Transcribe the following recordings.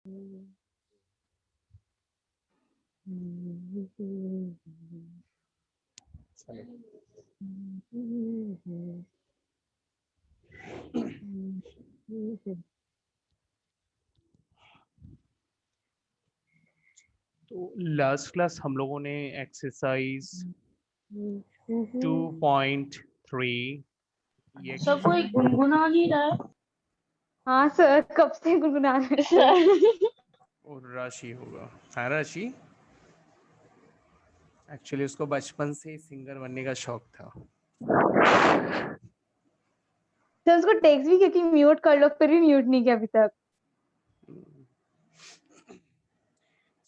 तो last class हम लोगों ने एक्सरसाइज 2.3 ये सब कोई गुनगुना नहीं रहा है। हाँ सर, कब से गुनगुना रहे हैं सर? और राशि होगा है राशि। एक्चुअली उसको बचपन से ही सिंगर बनने का शौक था। सर उसको टेक्स्ट भी क्योंकि म्यूट कर लो, फिर भी म्यूट नहीं किया अभी तक।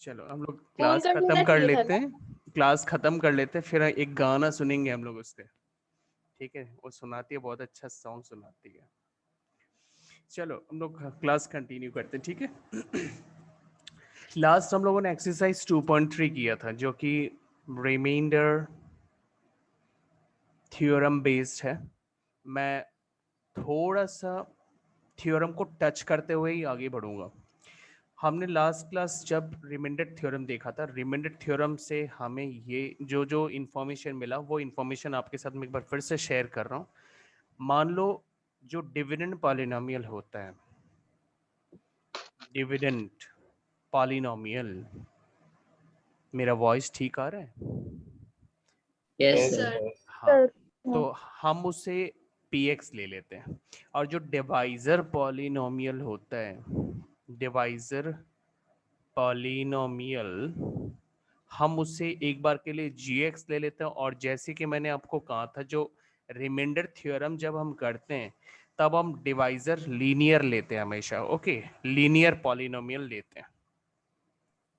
चलो हम लोग फोन क्लास कर खत्म देना कर चाहिए था लेते ना। हैं, क्लास खत्म कर लेते हैं, फिर एक गाना सुनेंगे हम लोग उससे। ठीक है, वो सुनाती है, बहुत अच्छा सॉन्ग सुनाती है। चलो हम लोग क्लास कंटिन्यू करते हैं, ठीक है। लास्ट हम लोगों ने एक्सरसाइज 2.3 किया था, जो कि रिमाइंडर थ्योरम बेस्ड है। मैं थोड़ा सा थ्योरम को टच करते हुए ही आगे बढ़ूंगा। हमने लास्ट क्लास जब रिमाइंडर थ्योरम देखा था, रिमाइंडर थ्योरम से हमें ये जो जो इन्फॉर्मेशन मिला, वो इन्फॉर्मेशन आपके साथ मैं एक बार फिर से शेयर कर रहा हूँ। मान लो जो डिविडेंड पॉलिनोमियल होता है, डिविडेंड पॉलिनोमियल, मेरा वॉइस ठीक आ रहा है? Yes sir. हाँ, तो हम उसे px ले लेते हैं। और जो डिवाइजर पॉलिनोमियल होता है, डिवाइजर पॉलिनोमियल, हम उसे एक बार के लिए gx ले लेते हैं। और जैसे कि मैंने आपको कहा था, जो रिमाइंडर थ्योरम जब हम करते हैं तब हम डिवाइजर लीनियर लेते हैं हमेशा। ओके, लीनियर पॉलिनोमियल लेते हैं,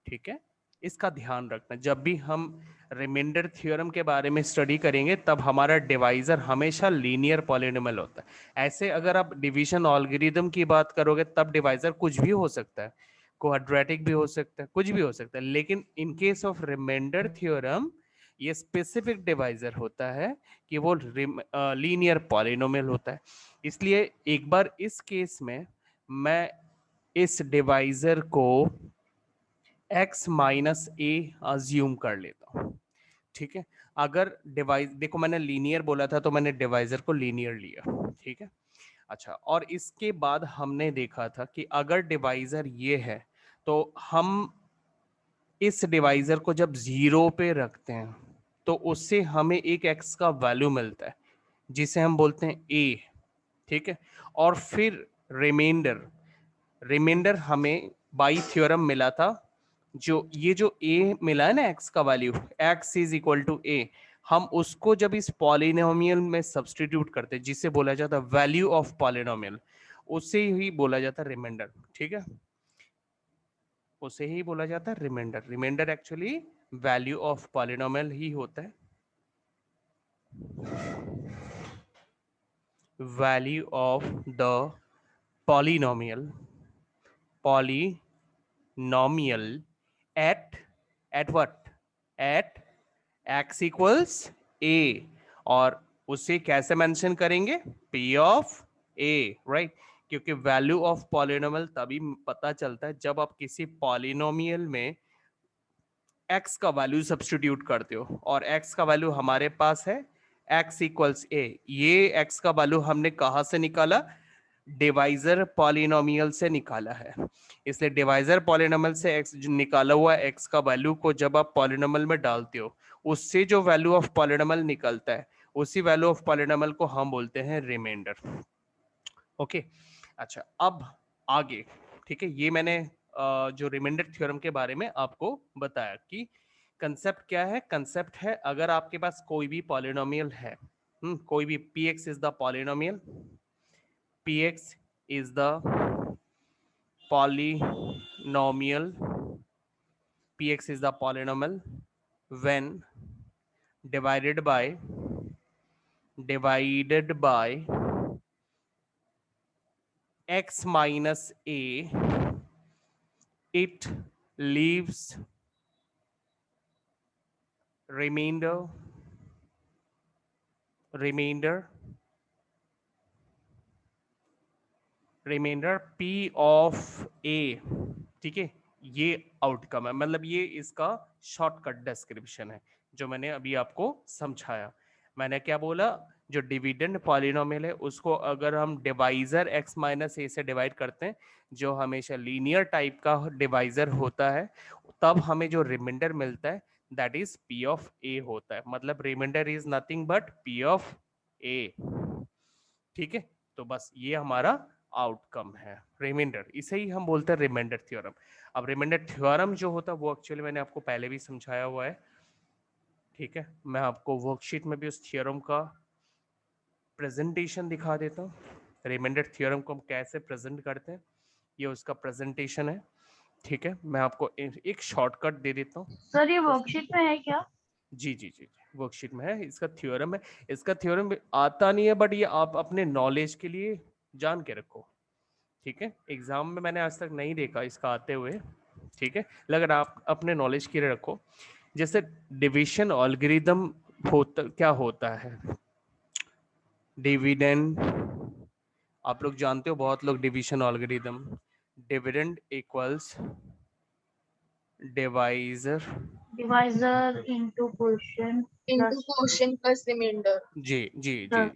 ठीक है। इसका ध्यान रखना, जब भी हम रिमाइंडर थ्योरम के बारे में स्टडी करेंगे तब हमारा डिवाइजर हमेशा लीनियर पॉलिनोमियल होता है। ऐसे अगर आप डिवीजन एल्गोरिथम की बात करोगे तब डिवाइजर कुछ भी हो सकता है, क्वाड्रेटिक भी हो सकता है, कुछ भी हो सकता है। लेकिन in case of remainder theorem ये स्पेसिफिक डिवाइजर होता है कि वो लीनियर पॉलिनोमियल होता है। इसलिए एक बार इस केस में मैं इस डिवाइजर को x माइनस ए अज्यूम कर लेता हूँ, ठीक है। अगर डिवाइज, देखो मैंने लीनियर बोला था तो मैंने डिवाइजर को लीनियर लिया, ठीक है। अच्छा, और इसके बाद हमने देखा था कि अगर डिवाइजर ये है तो हम इस डिवाइजर को जब 0 पे रखते हैं तो उससे हमें एक x का वैल्यू मिलता है जिसे हम बोलते हैं a, ठीक है। और फिर रिमाइंडर, रिमाइंडर हमें बाई थ्योरम मिला था, जो ये जो a मिला है ना x का value, x is equal to a, हम उसको जब इस पॉलिनोमियल में सब्स्टिट्यूट करते हैं जिसे बोला जाता है वैल्यू ऑफ पॉलिनोमियल, उसे ही बोला जाता है रिमाइंडर, ठीक है। उसे ही बोला जाता है remainder. Remainder actually value of polynomial ही होता है, value of the polynomial, polynomial at what, at x equals a। और उसे कैसे मेंशन करेंगे, p ऑफ a, राइट। क्योंकि वैल्यू ऑफ पॉलिनोमियल तभी पता चलता है जब आप किसी पॉलिनोमियल में x का वैल्यू सब्स्टिट्यूट करते हो, और x का वैल्यू हमारे पास है x इक्वल्स a। ये x का वैल्यू हमने कहां से निकाला, डिवाइजर पॉलिनोमियल से निकाला है। इसलिए डिवाइजर पॉलिनोमियल से x निकाला हुआ x का वैल्यू को जब आप पॉलिनोमियल में डालते हो, उससे जो वैल्यू ऑफ पॉलिनोमियल निकलता है, उसी वैल्यू ऑफ पॉलिनोमियल को हम बोलते हैं रिमाइंडर। ओके, अच्छा अब आगे, ठीक है। ये मैंने जो रिमाइंडर थ्योरम के बारे में आपको बताया कि कंसेप्ट क्या है। कंसेप्ट है, अगर आपके पास कोई भी पॉलिनोमियल है, कोई भी px is the polynomial, px is the polynomial, px is the polynomial when divided by x minus a, it leaves remainder remainder remainder p of a, ठीक है, ये आउटकम है, मतलब ये इसका शॉर्टकट डिस्क्रिप्शन है जो मैंने अभी आपको समझाया। मैंने क्या बोला, जो डिविडेंड पॉलिनोमियल है उसको अगर हम डिवाइजर x माइनस ए से डिवाइड करते हैं, जो हमेशा लीनियर टाइप का डिवाइजर होता है, तब हमें जो रिमाइंडर मिलता है that is p of a होता है। मतलब remainder is nothing but p of a। ठीक है, तो बस ये हमारा आउटकम है रिमाइंडर, इसे ही हम बोलते हैं रिमाइंडर थ्योरम। अब रिमाइंडर थ्योरम जो होता है वो एक्चुअली मैंने आपको पहले भी समझाया हुआ है। ठीक है, मैं आपको वर्कशीट में भी उस थ्योरम का प्रेजेंटेशन दिखा देता हूँ। रिमाइंडर थ्योरम को हम कैसे प्रेजेंट करते हैं, ये उसका प्रेजेंटेशन है। ठीक है, मैं आपको एक शॉर्टकट दे देता हूँ। सर ये वर्कशीट में है क्या? जी जी जी, वर्कशीट में है, इसका थ्योरम है। इसका थ्योरम आता नहीं है, बट ये आप अपने नॉलेज के लिए जान के रखो। ठीक है, एग्जाम में मैंने आज तक नहीं देखा इसका आते हुए। ठीक है, लेकिन आप अपने नॉलेज के लिए रखो। जैसे डिवीजन एल्गोरिथम होता क्या होता है, डिविडेंड, आप लोग जानते हो, बहुत लोग division algorithm, dividend equals divisor divisor into quotient plus remainder. जी जी जी,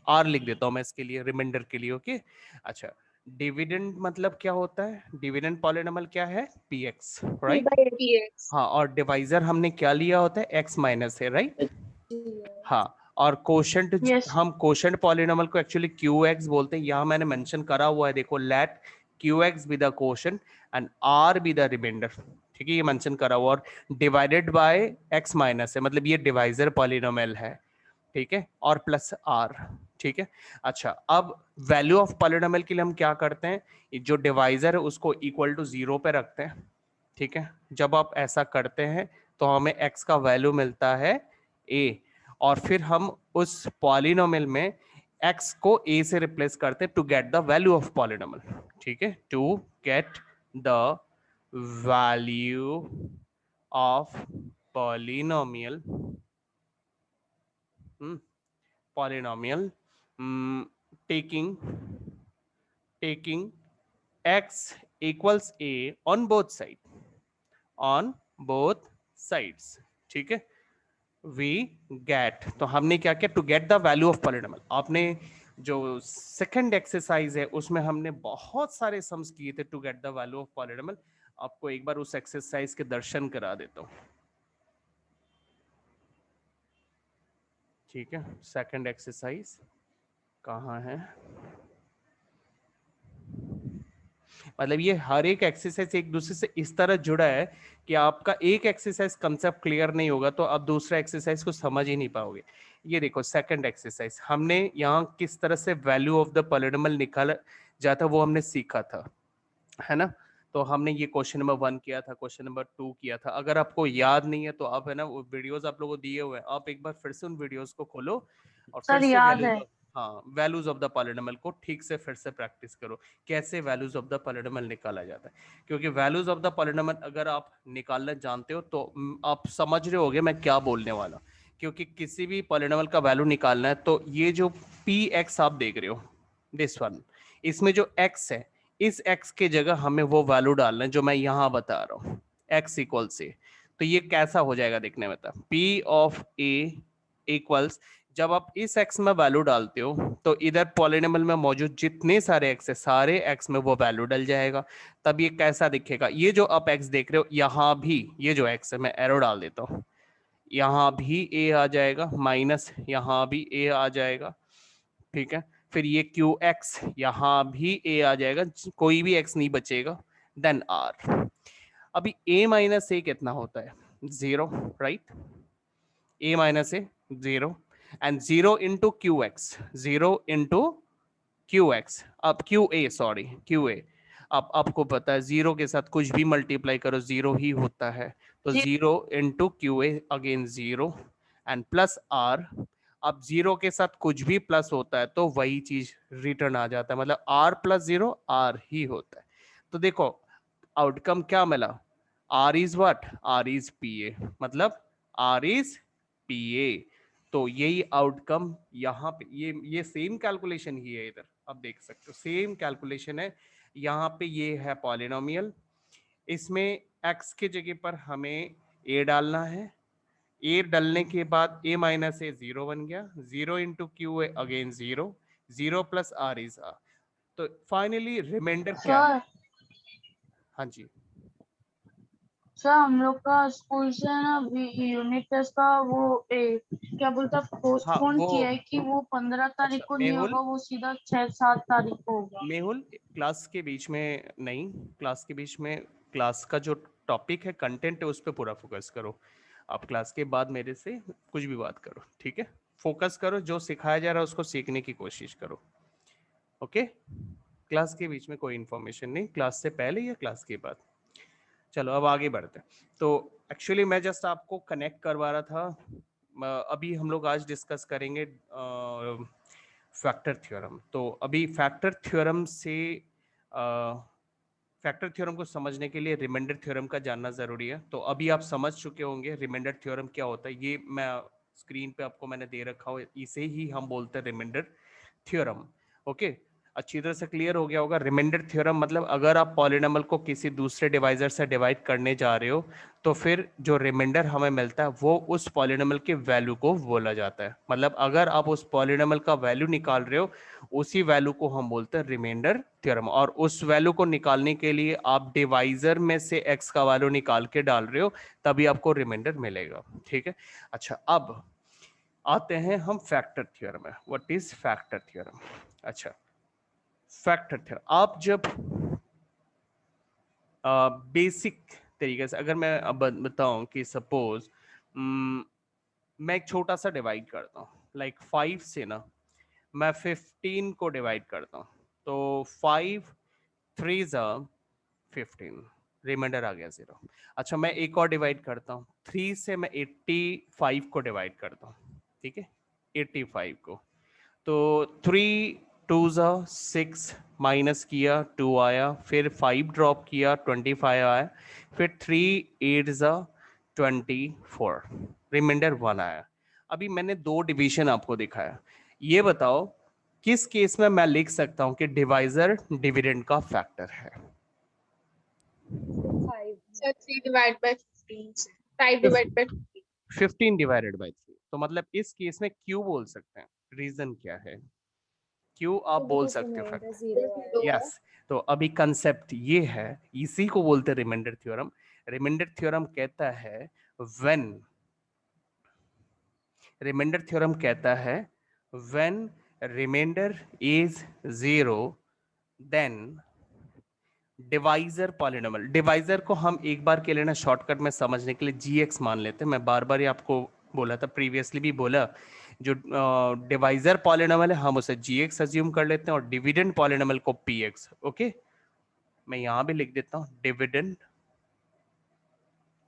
आर लिख देता हूँ मैं इसके लिए, रिमाइंडर के लिए। ओके, अच्छा, डिविडेंड मतलब क्या होता है, डिविडेंड पॉलिनोमियल क्या है, px, राइट। px। हाँ, और डिवाइजर हमने क्या लिया होता है, x माइनस है, राइट। हाँ, और कोशेंट, Yes. हम कोशेंट पॉलिनोमियल को एक्चुअली qx बोलते हैं। यहाँ मैंने मेंशन करा हुआ है, देखो, let qx be the quotient and r be the remainder. ठीक है, ये मेंशन करा हुआ, और डिवाइडेड बाय x माइनस है, मतलब ये डिवाइजर पॉलिनोमियल है। ठीक है, और प्लस आर। ठीक है, अच्छा, अब वैल्यू ऑफ पॉलिनोमियल के लिए हम क्या करते हैं, जो डिवाइजर है उसको इक्वल टू 0 पे रखते हैं। ठीक है, जब आप ऐसा करते हैं तो हमें x का वैल्यू मिलता है a, और फिर हम उस पॉलिनोमियल में x को a से रिप्लेस करते हैं to get the value of polynomial. ठीक है, to get the value of polynomial, polynomial, taking x equals a on both sides, ठीक है, we get, तो हमने क्या किया, to get the value of polynomial. आपने जो सेकंड एक्सरसाइज है उसमें हमने बहुत सारे सम्स किए थे to get the value of polynomial. आपको एक बार उस एक्सरसाइज के दर्शन करा देता हूँ। ठीक है, सेकंड एक्सरसाइज कहाँ है, मतलब ये हर एक एक्सरसाइज एक दूसरे से इस तरह जुड़ा है कि आपका एक एक्सरसाइज कंसेप्ट क्लियर नहीं होगा तो आप दूसरा एक्सरसाइज को समझ ही नहीं पाओगे। ये देखो, सेकंड एक्सरसाइज हमने यहाँ किस तरह से वैल्यू ऑफ द पॉलिनोमियल निकाला जाता वो हमने सीखा था, है ना। तो हमने ये क्वेश्चन नंबर 1 किया था, क्वेश्चन नंबर 2 किया था। अगर आपको याद नहीं है तो आप, है ना, वो वीडियोस आप लोगों को दिए हुए हैं, आप एक बार फिर से उन वीडियोस को खोलो और फिर सर से याद वैल्यूज है। ऑफ, हाँ, वैल्यूज ऑफ द पॉलिनोमियल को ठीक से फिर से प्रैक्टिस करो, कैसे वैल्यूज ऑफ द पॉलिनोमियल निकाला जाता है। क्योंकि वैल्यूज ऑफ द पॉलिनोमियल अगर आप निकालना जानते हो तो आप समझ रहे होगे मैं क्या बोलने वाला। क्योंकि किसी भी पॉलिनोमियल का वैल्यू निकालना है तो ये जो पी एक्स आप देख रहे हो, दिस वन, इसमें जो एक्स है, इस x के जगह हमें वो वैल्यू डालना है जो मैं यहां बता रहा हूं, x इक्वल से। तो ये कैसा हो जाएगा देखने में था, p ऑफ a इक्वल्स, जब आप इस x में वैल्यू डालते हो तो इधर पॉलिनोमियल में मौजूद जितने सारे x है सारे x में वो वैल्यू डल जाएगा। तब ये कैसा दिखेगा, ये जो आप x देख रहे हो यहां भी ये जो x है, मैं एरो डाल देता हूं, यहां भी a आ जाएगा, माइनस यहां भी a आ जाएगा। ठीक है, फिर ये क्यू एक्स यहां भी a आ जाएगा, कोई भी x नहीं बचेगा, देन r। अभी a माइनस ए कितना होता है, 0, राइट। a minus A 0 and 0 into Q x, 0 into Q x, अब Q A, sorry Q A, अब आपको पता है 0 के साथ कुछ भी मल्टीप्लाई करो 0 ही होता है, तो 0 into q a again 0 and plus r. अब 0 के साथ कुछ भी प्लस होता है तो वही चीज रिटर्न आ जाता है, मतलब r प्लस 0 r ही होता है। तो देखो आउटकम क्या मिला, r is what, r is pa, मतलब r इज pa। तो यही आउटकम यहाँ पे, ये सेम कैलकुलेशन ही है, इधर आप देख सकते हो सेम कैलकुलेशन है। यहाँ पे ये है पॉलिनोमियल, इसमें x के जगह पर हमें a डालना है। a डालने के बाद a माइनस a 0 बन गया, 0 into Q again 0, 0 plus r is r। तो फाइनली रिमाइंडर क्या है? सर हाँ जी, सर हम लोग का स्कूल से है ना यूनिट टेस्ट का वो क्या बोलता हाँ पोस्टपोन वो किया है कि वो 15 तारीख अच्छा को नहीं मेहुल, होगा, वो सीधा 6-7 तारीख को होगा। मेहुल क्लास के बीच में नहीं, क्लास के बीच में क्लास का जो टॉपिक है, कंटेंट है, उस पर पूरा फोकस करो। आप क्लास के बाद मेरे से कुछ भी बात करो, ठीक है? फोकस करो, जो सिखाया जा रहा है उसको सीखने की कोशिश करो, ओके? क्लास के बीच में कोई इन्फॉर्मेशन नहीं, क्लास से पहले या क्लास के बाद। चलो अब आगे बढ़ते हैं। तो एक्चुअली मैं जस्ट आपको कनेक्ट करवा रहा था। अभी हम लोग आज डिस्कस करेंगे फैक्टर थ्योरम। तो अभी फैक्टर थ्योरम से फैक्टर थ्योरम को समझने के लिए रिमाइंडर थ्योरम का जानना ज़रूरी है। तो अभी आप समझ चुके होंगे रिमाइंडर थ्योरम क्या होता है। ये मैं स्क्रीन पे आपको मैंने दे रखा हो, इसे ही हम बोलते हैं रिमाइंडर थ्योरम, ओके? अच्छी तरह से क्लियर हो गया होगा। रिमाइंडर थ्योरम मतलब अगर आप पॉलिनॉमियल को किसी दूसरे डिवाइजर से डिवाइड करने जा रहे हो तो फिर जो रिमाइंडर हमें मिलता है वो उस पॉलिनॉमियल के वैल्यू को बोला जाता है। मतलब अगर आप उस पॉलिनॉमियल का वैल्यू निकाल रहे हो, उसी वैल्यू को हम बोलते हैं रिमाइंडर थ्योरम। और उस वैल्यू को निकालने के लिए आप डिवाइजर में से x का वैल्यू निकाल के डाल रहे हो, तभी आपको रिमाइंडर मिलेगा, ठीक है? अच्छा, अब आते हैं हम फैक्टर थ्योरम में। What is factor theorem? अच्छा, फैक्टर थ्योरम आप जब बेसिक तरीके से अगर मैं अब बताऊं कि सपोज मैं एक छोटा सा डिवाइड करता हूँ, लाइक 5 से ना मैं 15 को डिवाइड करता हूँ, तो 5 3 15, रिमाइंडर आ गया 0। अच्छा, मैं एक और डिवाइड करता हूँ, 3 से मैं 85 को डिवाइड करता हूँ, ठीक है? 85 को, तो 3 2 6 माइनस किया 2 आया, फिर 5 ड्रॉप किया 25 आया, फिर 3 8 24, रिमाइंडर 1 आया। अभी मैंने 2 डिवीजन आपको दिखाया। ये बताओ किस केस में मैं लिख सकता हूं कि डिवाइजर डिविडेंड का फैक्टर है? सर 3 डिवाइड बाय 15 से 5 डिवाइड बाय 15। 15 divided by 3। तो मतलब इस केस में क्यों बोल सकते हैं? रीजन क्या है क्यों आप बोल सकते हो फैक्टर? यस, तो अभी कंसेप्ट ये है, इसी को बोलते हैं रिमाइंडर थ्योरम। रिमाइंडर थ्योरम कहता है व्हेन, रिमाइंडर थ्योरम कहता है when remainder is 0 then divisor polynomial. Divisor को हम एक बार के लिए ना शॉर्टकट में समझने के लिए जीएक्स मान लेते हैं। मैं बार बार ही आपको बोला था, प्रीवियसली भी बोला, जो डिवाइजर पॉलिनॉमियल है हम उसे जीएक्स अज्यूम कर लेते हैं और डिविडेंड पॉलिनॉमियल को पीएक्स, ओके? मैं यहां भी लिख देता हूं dividend,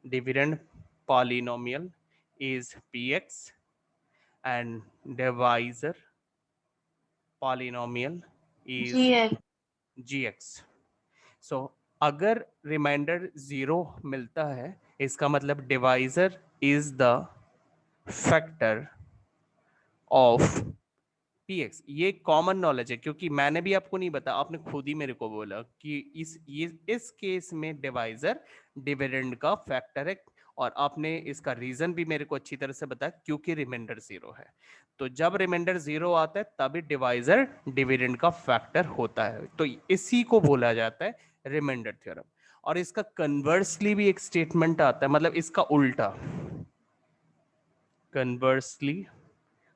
dividend polynomial is p x and divisor polynomial is g है। जीएक्स। सो अगर रिमाइंडर 0 मिलता है, इसका मतलब divisor is the factor of px. ये कॉमन नॉलेज है क्योंकि मैंने भी आपको नहीं बताया, आपने खुद ही मेरे को बोला कि इस केस में डिवाइजर डिविडेंड का फैक्टर है। और आपने इसका रीजन भी मेरे को अच्छी तरह से बताया, क्योंकि रिमाइंडर 0 है। तो जब रिमाइंडर 0 आता है तभी डिवाइजर डिविडेंड का फैक्टर होता है। तो इसी को बोला जाता है रिमाइंडर थ्योरम। और इसका कन्वर्सली भी एक स्टेटमेंट आता है, मतलब इसका उल्टा, कन्वर्सली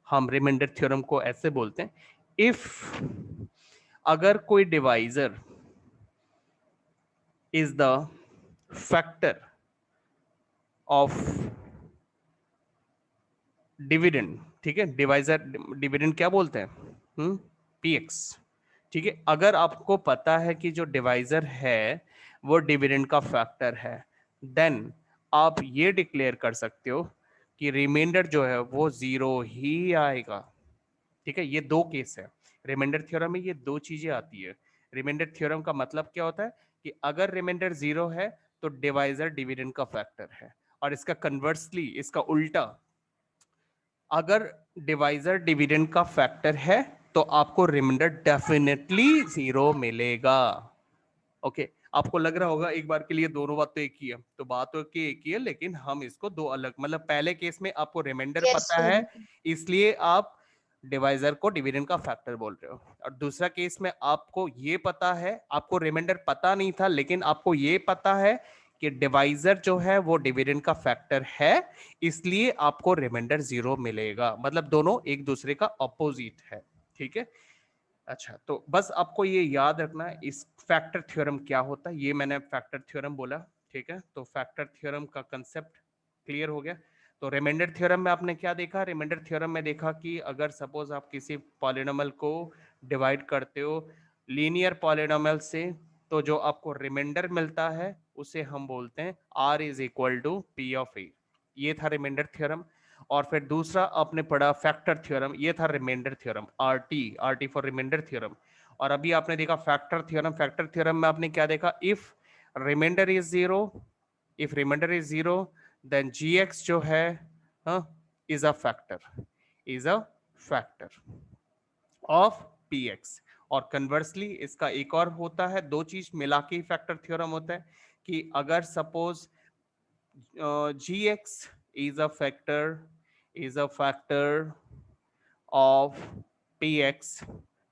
हम रिमाइंडर थ्योरम को ऐसे बोलते हैं, इफ अगर कोई divisor is the factor of dividend, ठीक है? डिवाइजर डिविडेंड क्या बोलते हैं? पीएक्स, ठीक है? अगर आपको पता है कि जो डिवाइजर है वो डिविडेंड का फैक्टर है, देन आप ये डिक्लेयर कर सकते हो कि रिमाइंडर जो है वो 0 ही आएगा, ठीक है? ये 2 केस है रिमाइंडर थ्योरम में, ये 2 चीजें आती है। रिमाइंडर थ्योरम का मतलब क्या होता है कि अगर रिमाइंडर 0 है तो डिवाइजर डिविडेंड का फैक्टर है। और इसका कन्वर्सली, इसका उल्टा, अगर डिवाइजर डिविडेंड का फैक्टर है तो आपको रिमाइंडर डेफिनेटली 0 मिलेगा, ओके? आपको लग रहा होगा एक बार के लिए दोनों बात तो एक ही है, तो बात तो की एक ही है, लेकिन हम इसको दो अलग, मतलब पहले केस में आपको रिमाइंडर Yes, पता sir. है इसलिए आप डिवाइजर को डिविडेंड का फैक्टर बोल रहे हो, और दूसरा केस में आपको ये पता है, आपको रिमाइंडर पता नहीं था लेकिन आपको ये पता है कि डिवाइजर जो है वो डिविडेंड का फैक्टर है, इसलिए आपको रिमाइंडर 0 मिलेगा, मतलब दोनों एक दूसरे का ऑपोजिट है। ठीक है, अच्छा तो बस आपको ये याद रखना है इस फैक्टर थ्योरम क्या होता है, ये मैंने फैक्टर थ्योरम बोला। ठीक है, तो फैक्टर थ्योरम का कंसेप्ट क्लियर हो गया। तो रिमाइंडर थ्योरम में आपने क्या देखा, रिमाइंडर थ्योरम में देखा कि अगर सपोज आप किसी पॉलिनोमियल को डिवाइड करते हो लीनियर पॉलिनोमियल से, तो जो आपको रिमाइंडर मिलता है उसे हम बोलते हैं R is equal to P of A। ये था रिमाइंडर थ्योरम। और फिर दूसरा आपने पढ़ा फैक्टर थ्योरम, ये था remainder theorem, RT for remainder theorem. और अभी आपने देखा फैक्टर थ्योरम, फैक्टर थ्योरम में आपने क्या देखा, if remainder is zero, if remainder is zero then gx जो है is a factor, is a factor of px। और कन्वर्सली इसका एक और होता है, दो चीज मिला के फैक्टर थ्योरम होता है कि अगर suppose gx is a factor of px,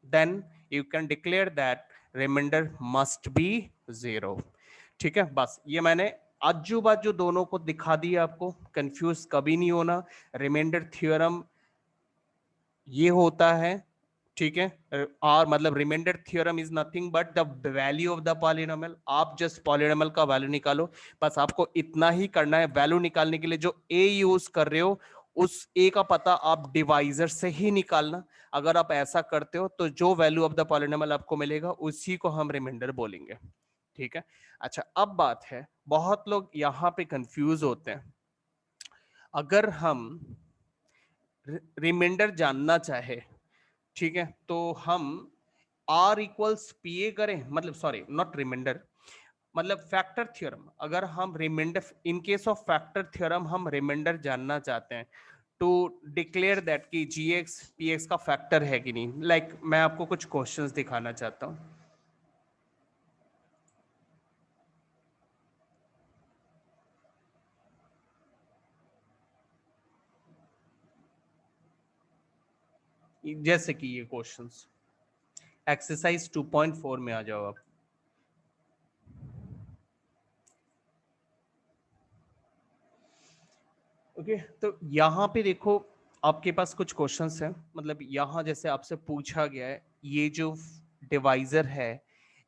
then you can declare that remainder must be 0। ठीक है, बस ये मैंने आजू बाजू दोनों को दिखा दिया, आपको कंफ्यूज कभी नहीं होना। रिमाइंडर थ्योरम ये होता है, ठीक है, और मतलब remainder theorem is nothing but the value of the polynomial. आप जस्ट पॉलिनोमियल का वैल्यू निकालो, बस आपको इतना ही करना है। वैल्यू निकालने के लिए जो ए यूज कर रहे हो उस ए का पता आप डिवाइजर से ही निकालना। अगर आप ऐसा करते हो तो जो वैल्यू ऑफ द पॉलिनोमियल आपको मिलेगा उसी को हम रिमाइंडर बोलेंगे। ठीक है, अच्छा अब बात है, बहुत लोग यहाँ पे कंफ्यूज होते हैं। अगर हम रिमाइंडर जानना चाहे, ठीक है, तो हम R इक्वल्स पी ए करें, मतलब सॉरी नॉट रिमाइंडर, मतलब फैक्टर थ्योरम। अगर हम remainder, in case of factor theorem हम रिमाइंडर जानना चाहते हैं टू डिक्लेयर दैट कि gx px का फैक्टर है कि नहीं। लाइक मैं आपको कुछ क्वेश्चंस दिखाना चाहता हूं। जैसे कि ये क्वेश्चंस, एक्सरसाइज 2.4 में आ जाओ आप। ओके तो यहाँ पे देखो आपके पास कुछ क्वेश्चंस हैं, मतलब यहाँ जैसे आपसे पूछा गया है ये जो डिवाइजर है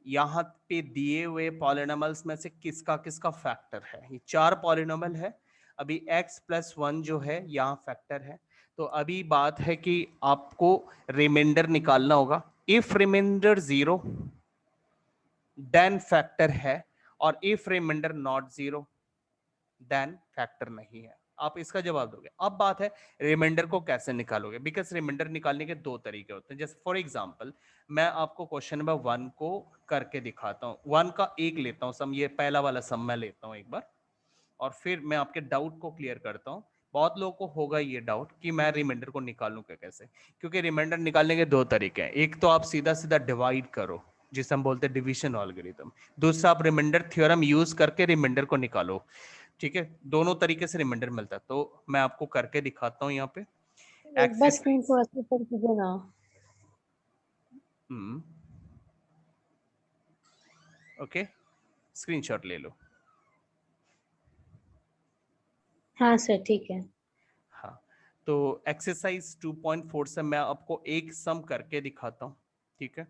यहाँ पे दिए हुए पॉलिनोमियल्स में से किसका किसका फैक्टर है। ये 4 पॉलिनोमियल है, अभी x+1 जो है यहाँ फैक्टर है। तो अभी बात है कि आपको रिमाइंडर निकालना होगा। इफ रिमाइंडर 0 देन फैक्टर है, और if remainder not 0 then factor नहीं है। आप इसका जवाब दोगे। अब बात है रिमाइंडर को कैसे निकालोगे, बिकॉज रिमाइंडर निकालने के दो तरीके होते हैं। जैसे फॉर एग्जांपल मैं आपको क्वेश्चन नंबर 1 को करके दिखाता हूँ। 1 का एक लेता हूँ सम, ये पहला वाला सम मैं लेता हूँ एक बार, और फिर मैं आपके डाउट को क्लियर करता हूँ। बहुत लोगों को होगा ये डाउट कि मैं रिमाइंडर को निकालूं कैसे, क्योंकि रिमाइंडर निकालने के दो तरीके हैं। एक तो आप सीधा सीधा डिवाइड करो जिसे हम बोलते हैं डिवीजन एल्गोरिथम, दूसरा आप रिमाइंडर थ्योरम यूज करके रिमाइंडर को निकालो। ठीक है, दोनों तरीके से रिमाइंडर मिलता है। तो मैं आपको करके दिखाता हूँ यहाँ पे एक बार स्क्रीन थोड़ा सा ऊपर कीजिए ना। ओके, स्क्रीनशॉट ले लो। हाँ सर ठीक है। हाँ, तो एक्सरसाइज 2.4 से मैं आपको एक सम करके दिखाता हूँ। ठीक है,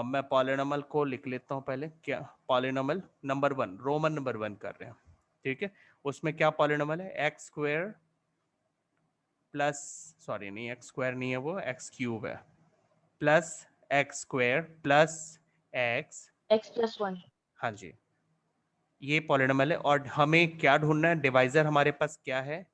मैं पॉलिनोमियल को लिख लेता हूँ पहले। क्या पॉलिनोमियल नंबर 1, रोमन नंबर 1 कर रहे हैं। ठीक है, उसमें क्या पॉलिनोमियल है, एक्स स्क्वायर प्लस, सॉरी नहीं एक्स स्क्वायर नहीं है वो एक्स क्यूब है, plus x square plus x+1। हाँ जी, ये पॉलिनोमियल है। और हमें क्या ढूंढना है, डिवाइजर हमारे पास क्या है,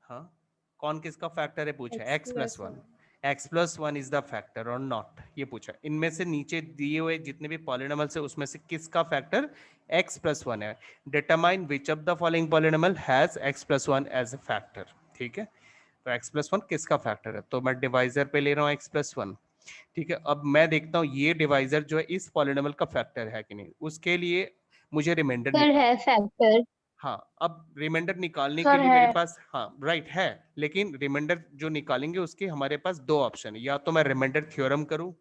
हाँ कौन किसका फैक्टर है पूछा है, x+1, x+1 is the factor और नॉट, ये पूछा। इनमें से नीचे दिए हुए जितने भी पॉलिनोमियल्स है उसमें से किसका फैक्टर x+1 है। Determine which of the following polynomial has x+1 as a factor. ठीक है, तो x+1 किसका फैक्टर है, तो मैं डिवाइजर पे ले रहा हूँ x+1। ठीक है, अब मैं देखता हूँ ये डिवाइजर जो है इस पॉलिनोमियल का फैक्टर है कि नहीं, उसके लिए मुझे रिमाइंडर सर है फैक्टर। हाँ, अब रिमाइंडर निकालने के सर लिए मेरे है। पास हाँ राइट है, लेकिन रिमाइंडर जो निकालेंगे उसके हमारे पास दो ऑप्शन है, या तो मैं रिमाइंडर थ्योरम करूं,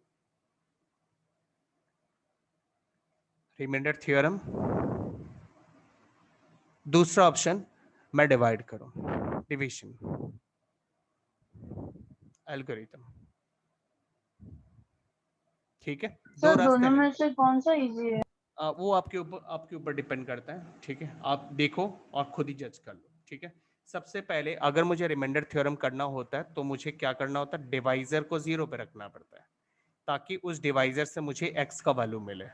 रिमाइंडर थ्योरम, दूसरा ऑप्शन मैं डिवाइड करूं, डिवीजन एल्गोरिथम। ठीक है, दो सर रास्ते दोनों हैं। में से कौन सा इजी है? वो आपके ऊपर डिपेंड करता है। ठीक है, आप देखो और खुद ही जज कर लो। ठीक है, सबसे पहले अगर मुझे रिमाइंडर थ्योरम करना होता है तो मुझे क्या करना होता है, डिवाइजर को 0 पे रखना पड़ता है ताकि उस डिवाइजर से मुझे x का वैल्यू मिले,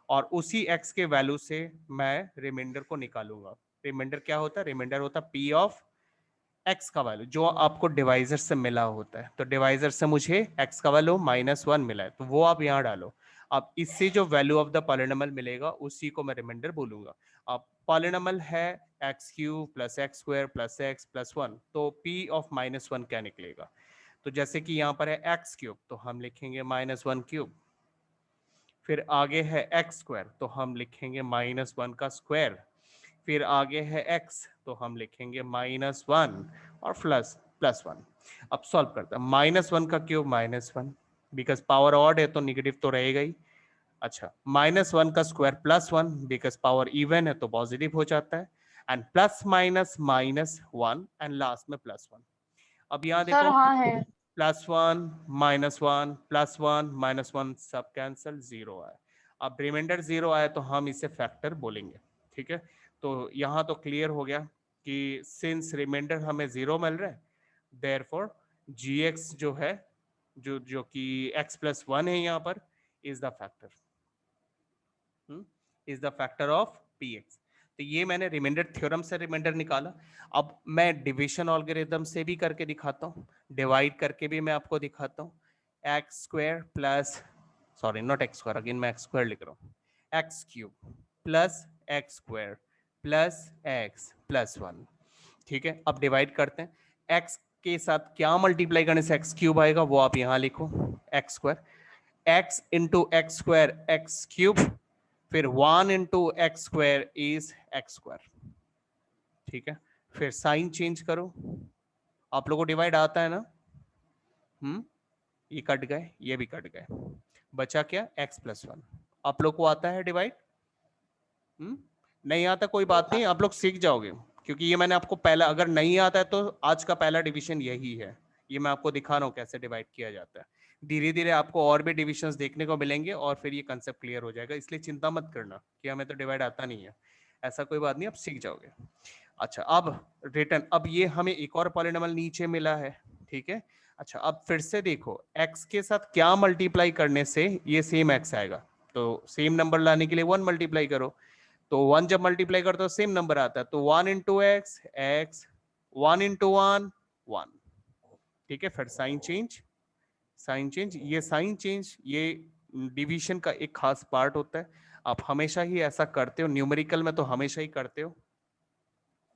और उसी x के वैल्यू से मैं रिमाइंडर को निकालूंगा। रिमाइंडर क्या होता है, रिमाइंडर होता है p ऑफ x का वैल्यू जो आपको डिवाइजर से मिला होता है। तो डिवाइजर से मुझे x का वैल्यू -1 मिला है, तो वो आप यहाँ डालो। अब इससे जो वैल्यू ऑफ द पॉलिनोमियल मिलेगा उसी को मैं रिमाइंडर बोलूंगा। अब पॉलिनोमियल है x³ + x² + x + 1, तो p ऑफ -1 क्या निकलेगा? तो जैसे कि यहाँ पर है x³ तो हम लिखेंगे -1³, फिर आगे है x² तो हम लिखेंगे -1 का स्क्वायर, फिर आगे है x तो हम लिखेंगे -1 और +1। अब सॉल्व करते हैं, -1 का क्यूब -1, बिकॉज पावर ऑड है तो निगेटिव तो रहेगा ही। अच्छा, -1 का स्क्वायर +1, बिकॉज पावर इवन है तो पॉजिटिव हो जाता है, and plus minus -1 and last में +1। अब यहाँ सर देखो, हाँ है। +1 -1 +1 -1 सब कैंसल, 0 आया। अब रिमाइंडर 0 आया तो हम इसे फैक्टर बोलेंगे। ठीक है, तो यहाँ तो क्लियर हो गया कि सिंस रिमाइंडर हमें 0 मिल रहा है, देयरफॉर gx जो है जो कि x + 1 है यहाँ पर, is the factor, is the factor of px। तो ये मैंने रिमाइंडर थ्योरम से रिमाइंडर निकाला। अब मैं डिवीजन एल्गोरिथम से भी करके दिखाता हूँ, डिवाइड करके भी मैं आपको दिखाता हूँ। x² plus, sorry not x², again मैं x² लिख रहा हूँ, x³ plus x² plus x + 1। ठीक है, अब डिवाइड करते हैं। x के साथ क्या मल्टीप्लाई करने से x³ आएगा वो आप यहाँ लिखो, x², x into x² x³, फिर 1 इंटू x² इज x²। ठीक है, फिर साइन चेंज करो, आप लोगों को डिवाइड आता है ना, ये कट गए, ये भी कट गए, बचा क्या, x + 1। आप लोग को आता है डिवाइड? नहीं आता कोई बात नहीं, आप लोग सीख जाओगे, क्योंकि ये मैंने आपको पहला, अगर नहीं आता है तो आज का पहला डिवीजन यही है, ये मैं आपको दिखा रहा हूँ कैसे डिवाइड किया जाता है। धीरे धीरे आपको और भी डिविजन्स देखने को मिलेंगे और फिर ये कंसेप्ट क्लियर हो जाएगा, इसलिए चिंता मत करना कि हमें तो डिवाइड आता नहीं है, ऐसा कोई बात नहीं, आप सीख जाओगे। अच्छा, अब रिटर्न, अब ये हमें एक और पॉलिनोमियल नीचे मिला है। ठीक है, अच्छा अब फिर से देखो, x के साथ क्या मल्टीप्लाई करने से ये सेम x आएगा, तो सेम नंबर लाने के लिए 1 मल्टीप्लाई करो, तो 1 जब मल्टीप्लाई करते हो सेम नंबर आता है, तो 1 इंटू एक्स एक्स, 1 इंटू 1 1। ठीक है, फिर साइन चेंज, ये साइन चेंज ये डिवीजन का एक खास पार्ट होता है, आप हमेशा ही ऐसा करते हो, न्यूमेरिकल में तो हमेशा ही करते हो।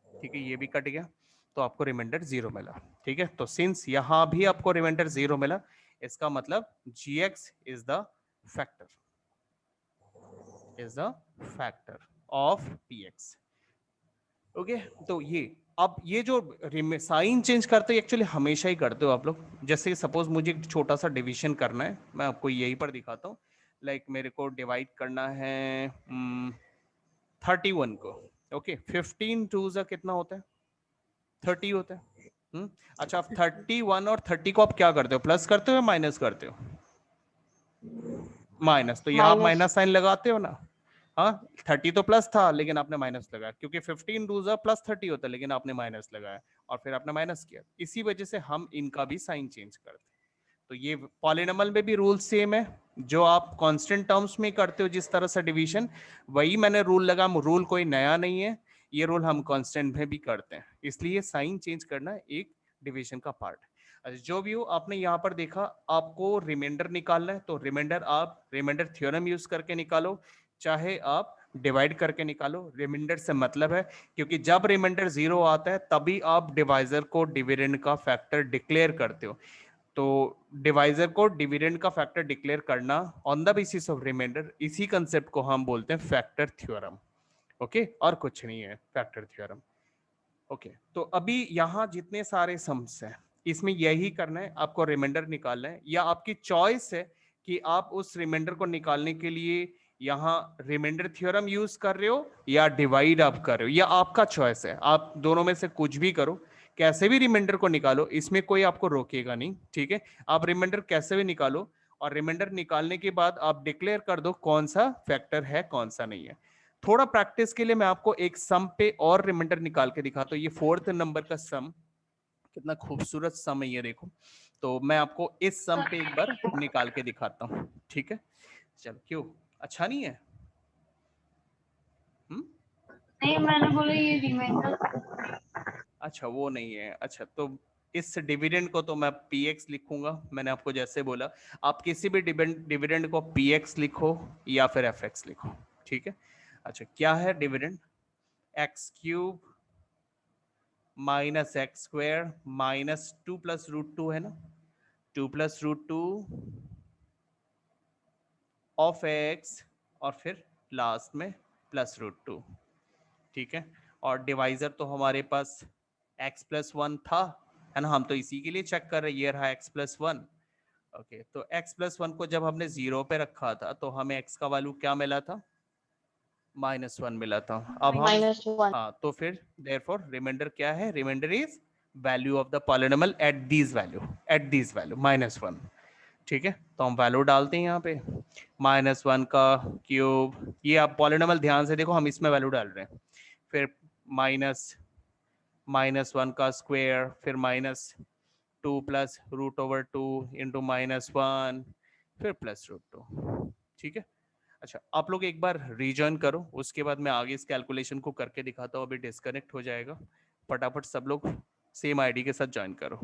ठीक है, ये भी कट गया तो आपको रिमाइंडर 0 मिला। ठीक है, तो सिंस यहां भी आपको रिमाइंडर 0 मिला, इसका मतलब gx is the factor, of px। Okay, तो ये, अब ये जो साइन चेंज करते हो एक्चुअली हमेशा ही करते हो आप लोग। जैसे सपोज मुझे एक छोटा सा डिवीजन करना है, मैं आपको यही पर दिखाता हूँ। लाइक मेरे को डिवाइड करना है 31 को। ओके, 15 2 कितना होता है, 30 होता है। अच्छा, आप 31 और 30 को आप क्या करते हो, प्लस करते हो या माइनस करते हो? माइनस, तो यहाँ आप माइनस। माइनस साइन लगाते हो ना। हाँ, 30 तो प्लस था लेकिन आपने माइनस लगाया, क्योंकि 15 दूजा प्लस 30 होता है लेकिन आपने माइनस लगाया और फिर आपने माइनस किया। इसी वजह से हम इनका भी साइन चेंज करते हैं। तो ये पॉलिनोमियल में भी रूल सेम है, जो आप कांस्टेंट टर्म्स में करते हो जिस तरह से डिवीजन, वही मैंने रूल लगा, रूल कोई नया नहीं है, ये रूल हम कांस्टेंट में भी करते हैं, इसलिए साइन चेंज करना एक डिवीजन का पार्ट है। जो भी हो, आपने यहाँ पर देखा आपको रिमाइंडर निकालना है, तो रिमाइंडर आप रिमाइंडर थ्योरम यूज करके निकालो, चाहे आप डिवाइड करके निकालो। रिमाइंडर से मतलब है क्योंकि जब रिमाइंडर 0 आता है तभी आप डिवाइजर को डिविडेंड का फैक्टर डिक्लेयर करते हो। तो डिवाइजर को डिविडेंड का फैक्टर डिक्लेयर करना on the basis of remainder, इसी कंसेप्ट को हम बोलते हैं फैक्टर थ्योरम। ओके, और कुछ नहीं है फैक्टर थ्योरम। ओके, तो अभी यहाँ जितने सारे सम्स हैं इसमें यही करना है, आपको रिमाइंडर निकालना है, या आपकी चॉइस है कि आप उस रिमाइंडर को निकालने के लिए यहाँ रिमाइंडर थ्योरम यूज कर रहे हो या डिवाइड आप कर रहे हो, या आपका चॉइस है, आप दोनों में से कुछ भी करो, कैसे भी रिमाइंडर को निकालो, इसमें कोई आपको रोकेगा नहीं, ठीक है। आप रिमाइंडर कैसे भी निकालो, और रिमाइंडर निकालने के बाद आप डिक्लेयर कर दो कौन सा फैक्टर है कौन सा नहीं है। थोड़ा प्रैक्टिस के लिए मैं आपको एक सम पे और रिमाइंडर निकाल के दिखाता हूँ। ये 4th नंबर का सम, कितना खूबसूरत सम है ये देखो। तो मैं आपको इस सम पे एक बार निकाल के दिखाता हूँ, ठीक है। चलो, क्यों अच्छा नहीं है? नहीं, मैंने बोला ये रिमाइंडर। अच्छा, वो नहीं है। अच्छा, तो इस डिविडेंड को तो मैं px लिखूंगा, मैंने आपको जैसे बोला। आप किसी भी डिविडेंड को px लिखो या फिर fx लिखो, ठीक है। अच्छा, क्या है dividend? X cube minus x square minus 2 plus root 2 है ना, 2 प्लस रूट 2 ऑफ एक्स, और फिर लास्ट में प्लस रूट 2, ठीक है। और डिवाइजर तो हमारे पास x प्लस 1 था, है ना, हम तो इसी के लिए चेक कर रहे हैं, ये रहा x प्लस 1। ओके, तो x प्लस 1 को जब हमने 0 पे रखा था तो हमें x का वैल्यू क्या मिला था? -1 मिला था। अब हम -1। हाँ, तो फिर देयरफॉर रिमाइंडर क्या है? Remainder is value of the polynomial at this value -1, ठीक है। तो हम वैल्यू डालते हैं यहाँ पे, -1 का क्यूब, ये आप पॉलिनोमियल ध्यान से देखो, हम इसमें वैल्यू डाल रहे हैं, फिर -1 का स्क्वायर, फिर -2 प्लस √/2 इंटू -1, फिर प्लस √2, ठीक है। अच्छा, आप लोग एक बार रीजॉइन करो, उसके बाद मैं आगे इस कैलकुलेशन को करके दिखाता हूँ। अभी डिस्कनेक्ट हो जाएगा, फटाफट सब लोग सेम आईडी के साथ ज्वाइन करो।